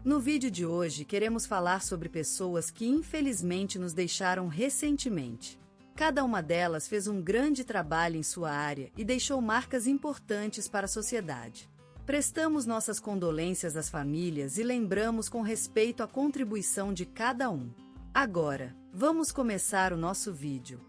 No vídeo de hoje queremos falar sobre pessoas que infelizmente nos deixaram recentemente. Cada uma delas fez um grande trabalho em sua área e deixou marcas importantes para a sociedade. Prestamos nossas condolências às famílias e lembramos com respeito a contribuição de cada um. Agora, vamos começar o nosso vídeo.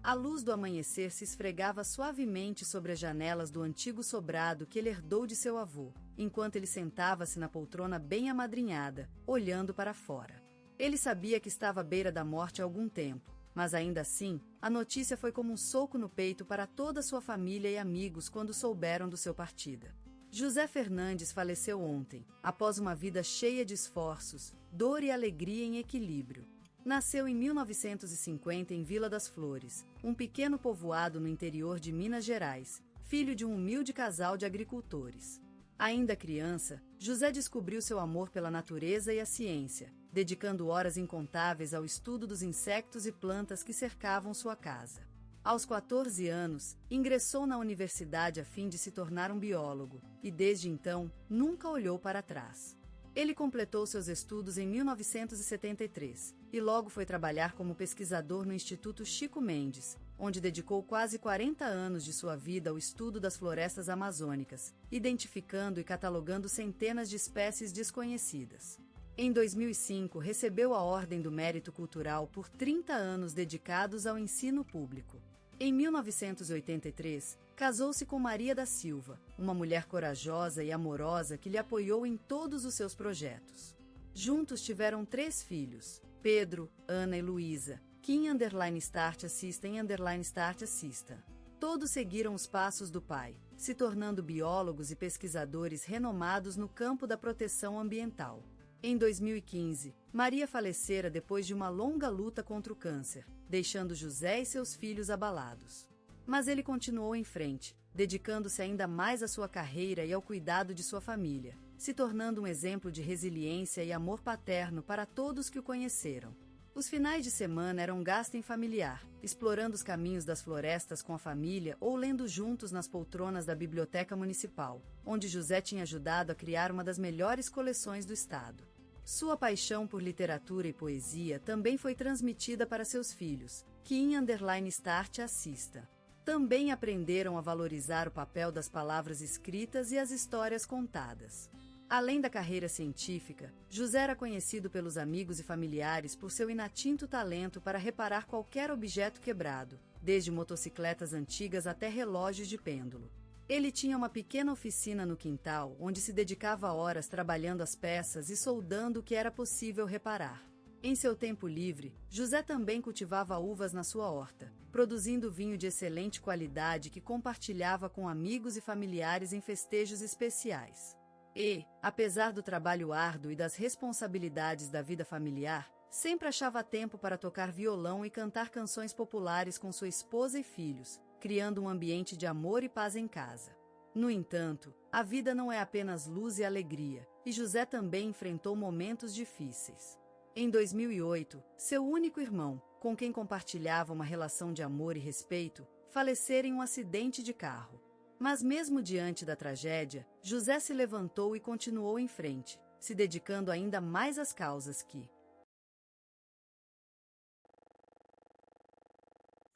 A luz do amanhecer se esfregava suavemente sobre as janelas do antigo sobrado que ele herdou de seu avô, enquanto ele sentava-se na poltrona bem amadrinhada, olhando para fora. Ele sabia que estava à beira da morte há algum tempo, mas ainda assim, a notícia foi como um soco no peito para toda a sua família e amigos quando souberam do seu partida. José Fernandes faleceu ontem, após uma vida cheia de esforços, dor e alegria em equilíbrio. Nasceu em 1950 em Vila das Flores, um pequeno povoado no interior de Minas Gerais, filho de um humilde casal de agricultores. Ainda criança, José descobriu seu amor pela natureza e a ciência, dedicando horas incontáveis ao estudo dos insectos e plantas que cercavam sua casa. Aos 14 anos, ingressou na universidade a fim de se tornar um biólogo, e desde então, nunca olhou para trás. Ele completou seus estudos em 1973 e logo foi trabalhar como pesquisador no Instituto Chico Mendes, onde dedicou quase 40 anos de sua vida ao estudo das florestas amazônicas, identificando e catalogando centenas de espécies desconhecidas. Em 2005, recebeu a Ordem do Mérito Cultural por 30 anos dedicados ao ensino público. Em 1983, casou-se com Maria da Silva, uma mulher corajosa e amorosa que lhe apoiou em todos os seus projetos. Juntos tiveram 3 filhos, Pedro, Ana e Luísa, Kim_Start Assistem_Start Assista. Todos seguiram os passos do pai, se tornando biólogos e pesquisadores renomados no campo da proteção ambiental. Em 2015, Maria falecera depois de uma longa luta contra o câncer, deixando José e seus filhos abalados. Mas ele continuou em frente, dedicando-se ainda mais à sua carreira e ao cuidado de sua família, se tornando um exemplo de resiliência e amor paterno para todos que o conheceram. Os finais de semana eram gasto em familiar, explorando os caminhos das florestas com a família ou lendo juntos nas poltronas da Biblioteca Municipal, onde José tinha ajudado a criar uma das melhores coleções do estado. Sua paixão por literatura e poesia também foi transmitida para seus filhos, Kim_Start Assista. Também aprenderam a valorizar o papel das palavras escritas e as histórias contadas. Além da carreira científica, José era conhecido pelos amigos e familiares por seu inatinto talento para reparar qualquer objeto quebrado, desde motocicletas antigas até relógios de pêndulo. Ele tinha uma pequena oficina no quintal, onde se dedicava horas trabalhando as peças e soldando o que era possível reparar. Em seu tempo livre, José também cultivava uvas na sua horta, produzindo vinho de excelente qualidade que compartilhava com amigos e familiares em festejos especiais. E, apesar do trabalho árduo e das responsabilidades da vida familiar, sempre achava tempo para tocar violão e cantar canções populares com sua esposa e filhos, criando um ambiente de amor e paz em casa. No entanto, a vida não é apenas luz e alegria, e José também enfrentou momentos difíceis. Em 2008, seu único irmão, com quem compartilhava uma relação de amor e respeito, falecera em um acidente de carro. Mas mesmo diante da tragédia, José se levantou e continuou em frente, se dedicando ainda mais às causas que...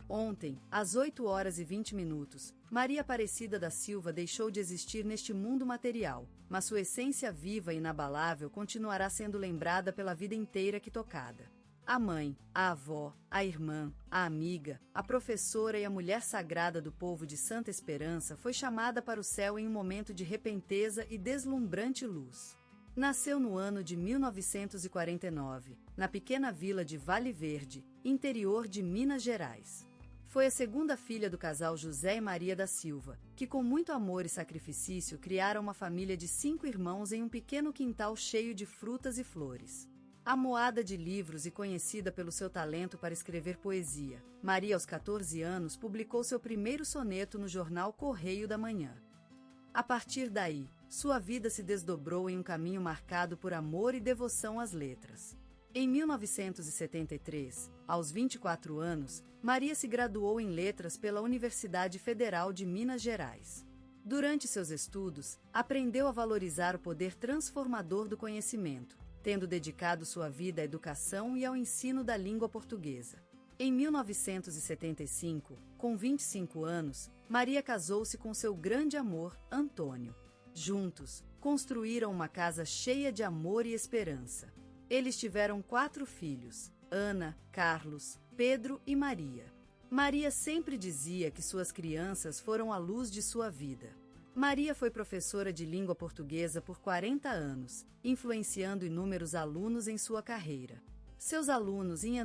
Ontem, às 8h20, Maria Aparecida da Silva deixou de existir neste mundo material, mas sua essência viva e inabalável continuará sendo lembrada pela vida inteira que tocada. A mãe, a avó, a irmã, a amiga, a professora e a mulher sagrada do povo de Santa Esperança foi chamada para o céu em um momento de repenteza e deslumbrante luz. Nasceu no ano de 1949, na pequena vila de Vale Verde, interior de Minas Gerais. Foi a segunda filha do casal José e Maria da Silva, que com muito amor e sacrifício criaram uma família de 5 irmãos em um pequeno quintal cheio de frutas e flores. Amoada de livros e conhecida pelo seu talento para escrever poesia, Maria, aos 14 anos, publicou seu primeiro soneto no jornal Correio da Manhã. A partir daí, sua vida se desdobrou em um caminho marcado por amor e devoção às letras. Em 1973, aos 24 anos, Maria se graduou em letras pela Universidade Federal de Minas Gerais. Durante seus estudos, aprendeu a valorizar o poder transformador do conhecimento, tendo dedicado sua vida à educação e ao ensino da língua portuguesa. Em 1975, com 25 anos, Maria casou-se com seu grande amor, Antônio. Juntos, construíram uma casa cheia de amor e esperança. Eles tiveram 4 filhos: Ana, Carlos, Pedro e Maria. Maria sempre dizia que suas crianças foram a luz de sua vida. Maria foi professora de língua portuguesa por 40 anos, influenciando inúmeros alunos em sua carreira. Seus alunos em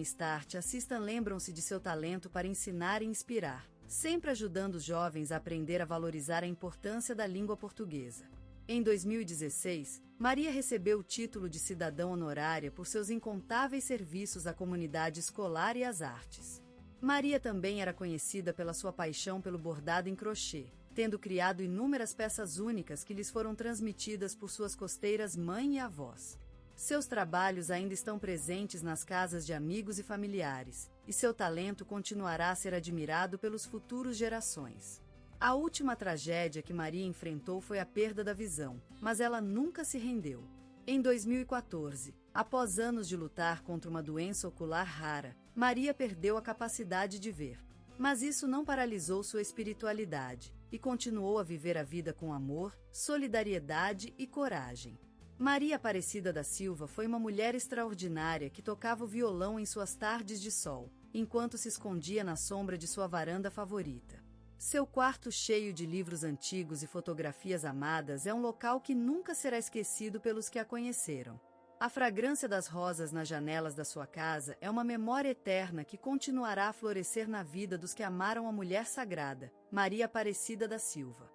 _start assistam lembram-se de seu talento para ensinar e inspirar, sempre ajudando os jovens a aprender a valorizar a importância da língua portuguesa. Em 2016, Maria recebeu o título de cidadã honorária por seus incontáveis serviços à comunidade escolar e às artes. Maria também era conhecida pela sua paixão pelo bordado em crochê, tendo criado inúmeras peças únicas que lhes foram transmitidas por suas costeiras mãe e avós. Seus trabalhos ainda estão presentes nas casas de amigos e familiares, e seu talento continuará a ser admirado pelos futuros gerações. A última tragédia que Maria enfrentou foi a perda da visão, mas ela nunca se rendeu. Em 2014, após anos de lutar contra uma doença ocular rara, Maria perdeu a capacidade de ver. Mas isso não paralisou sua espiritualidade, e continuou a viver a vida com amor, solidariedade e coragem. Maria Aparecida da Silva foi uma mulher extraordinária que tocava o violão em suas tardes de sol, enquanto se escondia na sombra de sua varanda favorita. Seu quarto cheio de livros antigos e fotografias amadas é um local que nunca será esquecido pelos que a conheceram. A fragrância das rosas nas janelas da sua casa é uma memória eterna que continuará a florescer na vida dos que amaram a mulher sagrada, Maria Aparecida da Silva.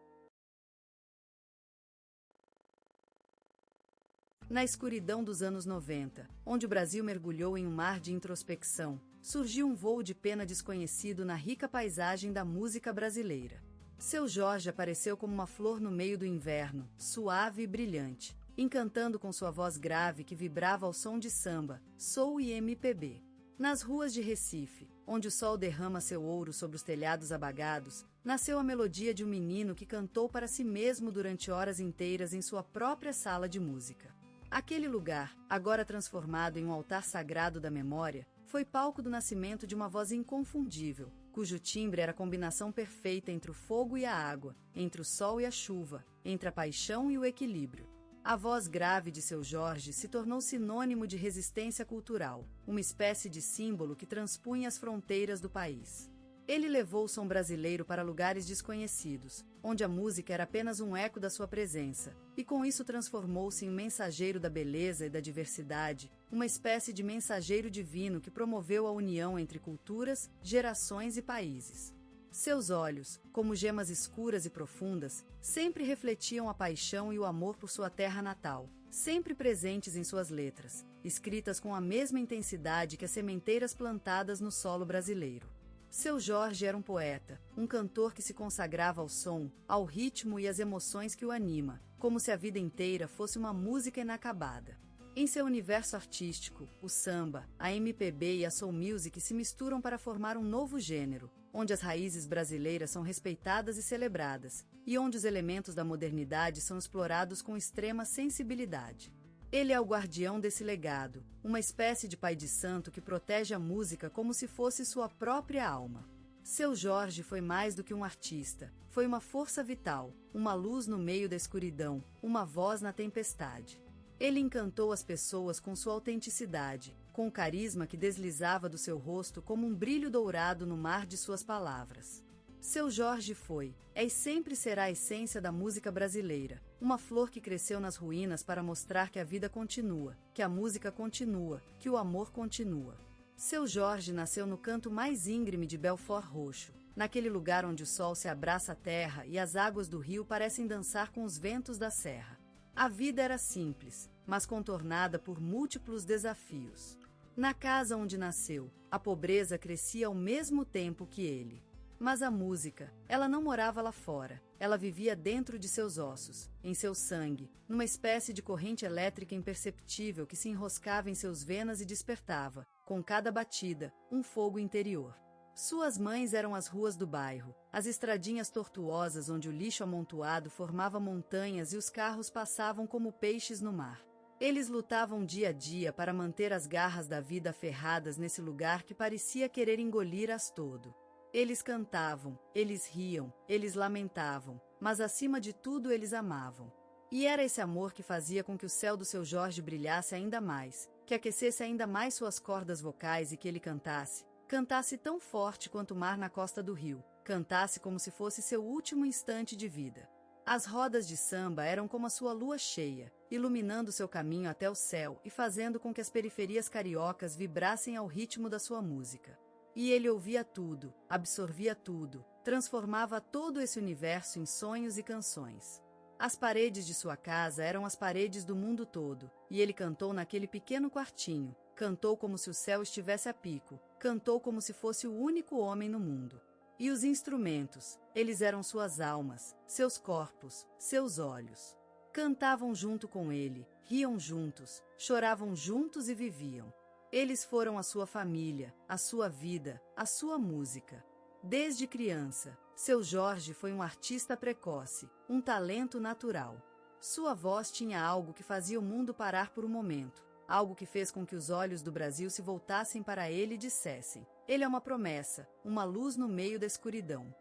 Na escuridão dos anos 90, onde o Brasil mergulhou em um mar de introspecção, surgiu um voo de pena desconhecido na rica paisagem da música brasileira. Seu Jorge apareceu como uma flor no meio do inverno, suave e brilhante, encantando com sua voz grave que vibrava ao som de samba, soul e MPB. Nas ruas de Recife, onde o sol derrama seu ouro sobre os telhados abagados, nasceu a melodia de um menino que cantou para si mesmo durante horas inteiras em sua própria sala de música. Aquele lugar, agora transformado em um altar sagrado da memória, foi palco do nascimento de uma voz inconfundível, cujo timbre era a combinação perfeita entre o fogo e a água, entre o sol e a chuva, entre a paixão e o equilíbrio. A voz grave de seu Jorge se tornou sinônimo de resistência cultural, uma espécie de símbolo que transpunha as fronteiras do país. Ele levou o som brasileiro para lugares desconhecidos, onde a música era apenas um eco da sua presença, e com isso transformou-se em um mensageiro da beleza e da diversidade, uma espécie de mensageiro divino que promoveu a união entre culturas, gerações e países. Seus olhos, como gemas escuras e profundas, sempre refletiam a paixão e o amor por sua terra natal, sempre presentes em suas letras, escritas com a mesma intensidade que as sementeiras plantadas no solo brasileiro. Seu Jorge era um poeta, um cantor que se consagrava ao som, ao ritmo e às emoções que o anima, como se a vida inteira fosse uma música inacabada. Em seu universo artístico, o samba, a MPB e a soul music se misturam para formar um novo gênero, onde as raízes brasileiras são respeitadas e celebradas, e onde os elementos da modernidade são explorados com extrema sensibilidade. Ele é o guardião desse legado, uma espécie de pai de santo que protege a música como se fosse sua própria alma. Seu Jorge foi mais do que um artista, foi uma força vital, uma luz no meio da escuridão, uma voz na tempestade. Ele encantou as pessoas com sua autenticidade, com o carisma que deslizava do seu rosto como um brilho dourado no mar de suas palavras. Seu Jorge foi, é e sempre será a essência da música brasileira, uma flor que cresceu nas ruínas para mostrar que a vida continua, que a música continua, que o amor continua. Seu Jorge nasceu no canto mais íngreme de Belford Roxo, naquele lugar onde o sol se abraça à terra e as águas do rio parecem dançar com os ventos da serra. A vida era simples, mas contornada por múltiplos desafios. Na casa onde nasceu, a pobreza crescia ao mesmo tempo que ele. Mas a música, ela não morava lá fora, ela vivia dentro de seus ossos, em seu sangue, numa espécie de corrente elétrica imperceptível que se enroscava em seus venas e despertava, com cada batida, um fogo interior. Suas mães eram as ruas do bairro, as estradinhas tortuosas onde o lixo amontoado formava montanhas e os carros passavam como peixes no mar. Eles lutavam dia a dia para manter as garras da vida aferradas nesse lugar que parecia querer engolir-as todo. Eles cantavam, eles riam, eles lamentavam, mas acima de tudo eles amavam. E era esse amor que fazia com que o céu do seu Jorge brilhasse ainda mais, que aquecesse ainda mais suas cordas vocais e que ele cantasse tão forte quanto o mar na costa do rio, cantasse como se fosse seu último instante de vida. As rodas de samba eram como a sua lua cheia, iluminando seu caminho até o céu e fazendo com que as periferias cariocas vibrassem ao ritmo da sua música. E ele ouvia tudo, absorvia tudo, transformava todo esse universo em sonhos e canções. As paredes de sua casa eram as paredes do mundo todo, e ele cantou naquele pequeno quartinho, cantou como se o céu estivesse a pico, cantou como se fosse o único homem no mundo. E os instrumentos, eles eram suas almas, seus corpos, seus olhos. Cantavam junto com ele, riam juntos, choravam juntos e viviam. Eles foram a sua família, a sua vida, a sua música. Desde criança, seu Jorge foi um artista precoce, um talento natural. Sua voz tinha algo que fazia o mundo parar por um momento, algo que fez com que os olhos do Brasil se voltassem para ele e dissessem: ele é uma promessa, uma luz no meio da escuridão.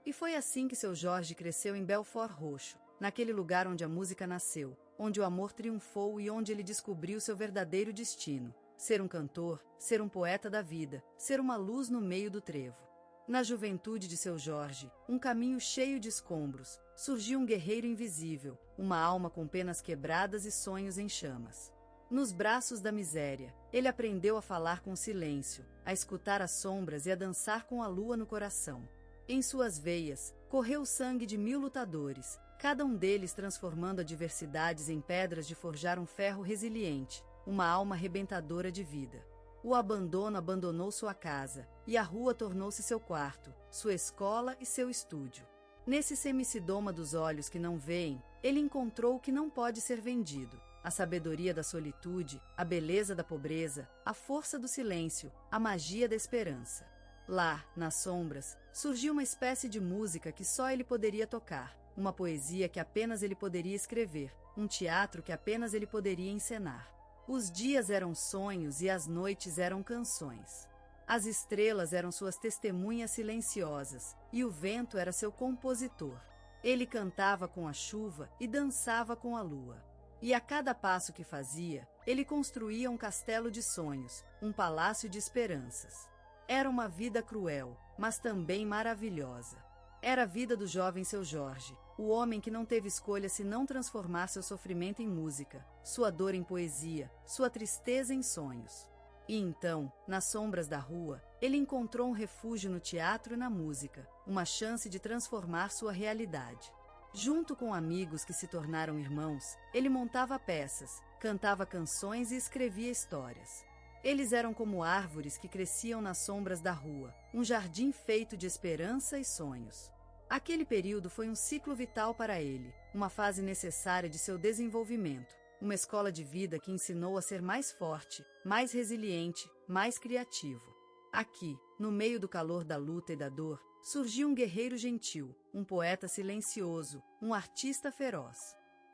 E foi assim que seu Jorge cresceu em Belford Roxo, naquele lugar onde a música nasceu, onde o amor triunfou e onde ele descobriu seu verdadeiro destino: ser um cantor, ser um poeta da vida, ser uma luz no meio do trevo. Na juventude de seu Jorge, um caminho cheio de escombros, surgiu um guerreiro invisível, uma alma com penas quebradas e sonhos em chamas. Nos braços da miséria, ele aprendeu a falar com silêncio, a escutar as sombras e a dançar com a lua no coração. Em suas veias, correu o sangue de 1000 lutadores, cada um deles transformando adversidades em pedras de forjar um ferro resiliente, uma alma arrebentadora de vida. O abandono abandonou sua casa, e a rua tornou-se seu quarto, sua escola e seu estúdio. Nesse semicidoma dos olhos que não veem, ele encontrou o que não pode ser vendido: a sabedoria da solitude, a beleza da pobreza, a força do silêncio, a magia da esperança. Lá, nas sombras, surgiu uma espécie de música que só ele poderia tocar, uma poesia que apenas ele poderia escrever, um teatro que apenas ele poderia encenar. Os dias eram sonhos e as noites eram canções. As estrelas eram suas testemunhas silenciosas, e o vento era seu compositor. Ele cantava com a chuva e dançava com a lua. E a cada passo que fazia, ele construía um castelo de sonhos, um palácio de esperanças. Era uma vida cruel, mas também maravilhosa. Era a vida do jovem seu Jorge, o homem que não teve escolha senão transformar seu sofrimento em música, sua dor em poesia, sua tristeza em sonhos. E então, nas sombras da rua, ele encontrou um refúgio no teatro e na música, uma chance de transformar sua realidade. Junto com amigos que se tornaram irmãos, ele montava peças, cantava canções e escrevia histórias. Eles eram como árvores que cresciam nas sombras da rua, um jardim feito de esperança e sonhos. Aquele período foi um ciclo vital para ele, uma fase necessária de seu desenvolvimento, uma escola de vida que ensinou a ser mais forte, mais resiliente, mais criativo. Aqui, no meio do calor da luta e da dor, surgiu um guerreiro gentil, um poeta silencioso, um artista feroz.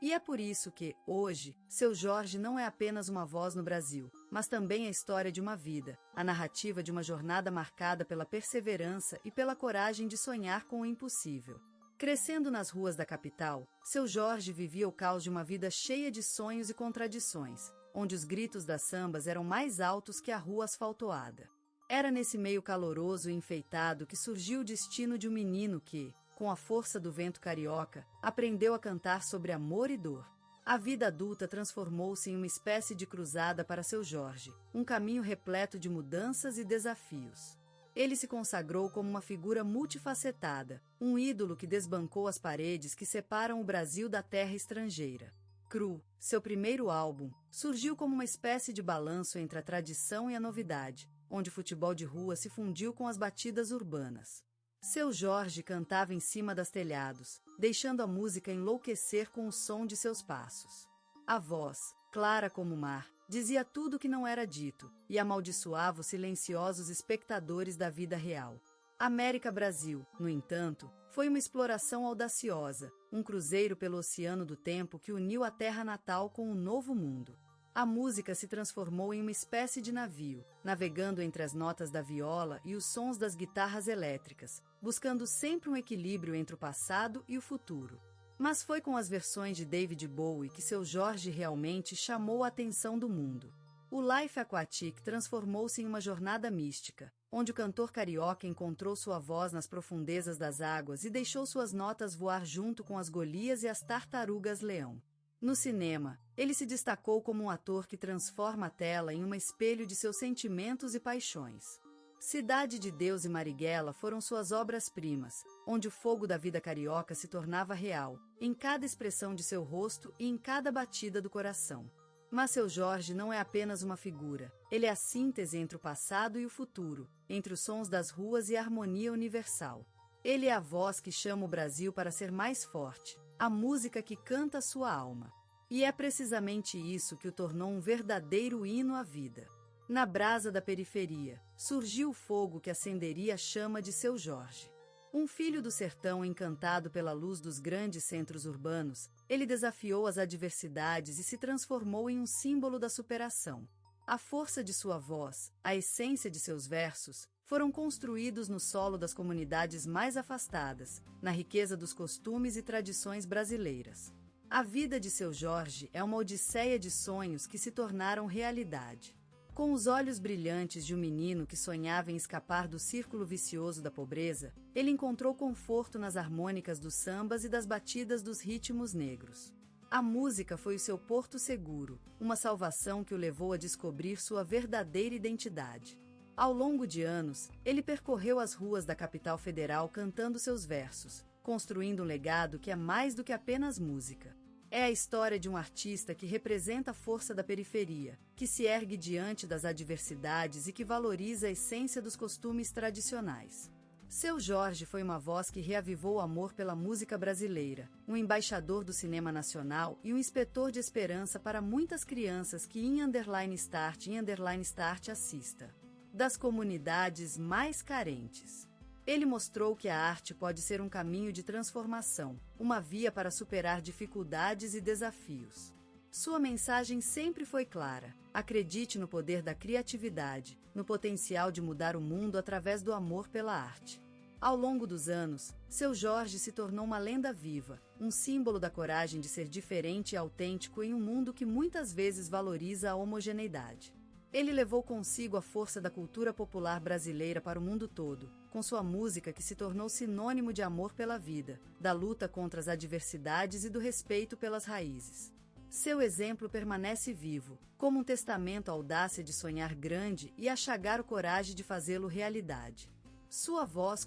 E é por isso que, hoje, seu Jorge não é apenas uma voz no Brasil, mas também a história de uma vida, a narrativa de uma jornada marcada pela perseverança e pela coragem de sonhar com o impossível. Crescendo nas ruas da capital, seu Jorge vivia o caos de uma vida cheia de sonhos e contradições, onde os gritos das sambas eram mais altos que a rua asfaltoada. Era nesse meio caloroso e enfeitado que surgiu o destino de um menino que, com a força do vento carioca, aprendeu a cantar sobre amor e dor. A vida adulta transformou-se em uma espécie de cruzada para seu Jorge, um caminho repleto de mudanças e desafios. Ele se consagrou como uma figura multifacetada, um ídolo que desbancou as paredes que separam o Brasil da terra estrangeira. Cru, seu primeiro álbum, surgiu como uma espécie de balanço entre a tradição e a novidade, onde o futebol de rua se fundiu com as batidas urbanas. Seu Jorge cantava em cima das telhados, deixando a música enlouquecer com o som de seus passos. A voz, clara como o mar, dizia tudo o que não era dito, e amaldiçoava os silenciosos espectadores da vida real. América Brasil, no entanto, foi uma exploração audaciosa, um cruzeiro pelo oceano do tempo que uniu a terra natal com o novo mundo. A música se transformou em uma espécie de navio, navegando entre as notas da viola e os sons das guitarras elétricas, buscando sempre um equilíbrio entre o passado e o futuro. Mas foi com as versões de David Bowie que seu Jorge realmente chamou a atenção do mundo. O Life Aquatic transformou-se em uma jornada mística, onde o cantor carioca encontrou sua voz nas profundezas das águas e deixou suas notas voar junto com as Golias e as tartarugas-leão. No cinema, ele se destacou como um ator que transforma a tela em um espelho de seus sentimentos e paixões. Cidade de Deus e Marighella foram suas obras-primas, onde o fogo da vida carioca se tornava real, em cada expressão de seu rosto e em cada batida do coração. Mas seu Jorge não é apenas uma figura, ele é a síntese entre o passado e o futuro, entre os sons das ruas e a harmonia universal. Ele é a voz que chama o Brasil para ser mais forte, a música que canta sua alma. E é precisamente isso que o tornou um verdadeiro hino à vida. Na brasa da periferia, surgiu o fogo que acenderia a chama de seu Jorge. Um filho do sertão encantado pela luz dos grandes centros urbanos, ele desafiou as adversidades e se transformou em um símbolo da superação. A força de sua voz, a essência de seus versos, foram construídos no solo das comunidades mais afastadas, na riqueza dos costumes e tradições brasileiras. A vida de seu Jorge é uma odisseia de sonhos que se tornaram realidade. Com os olhos brilhantes de um menino que sonhava em escapar do círculo vicioso da pobreza, ele encontrou conforto nas harmônicas dos sambas e das batidas dos ritmos negros. A música foi o seu porto seguro, uma salvação que o levou a descobrir sua verdadeira identidade. Ao longo de anos, ele percorreu as ruas da capital federal cantando seus versos, construindo um legado que é mais do que apenas música. É a história de um artista que representa a força da periferia, que se ergue diante das adversidades e que valoriza a essência dos costumes tradicionais. Seu Jorge foi uma voz que reavivou o amor pela música brasileira, um embaixador do cinema nacional e um inspetor de esperança para muitas crianças que em _start assista. Das comunidades mais carentes. Ele mostrou que a arte pode ser um caminho de transformação, uma via para superar dificuldades e desafios. Sua mensagem sempre foi clara: acredite no poder da criatividade, no potencial de mudar o mundo através do amor pela arte. Ao longo dos anos, seu Jorge se tornou uma lenda viva, um símbolo da coragem de ser diferente e autêntico em um mundo que muitas vezes valoriza a homogeneidade. Ele levou consigo a força da cultura popular brasileira para o mundo todo, com sua música que se tornou sinônimo de amor pela vida, da luta contra as adversidades e do respeito pelas raízes. Seu exemplo permanece vivo, como um testamento à audácia de sonhar grande e a chagar o coragem de fazê-lo realidade. Sua voz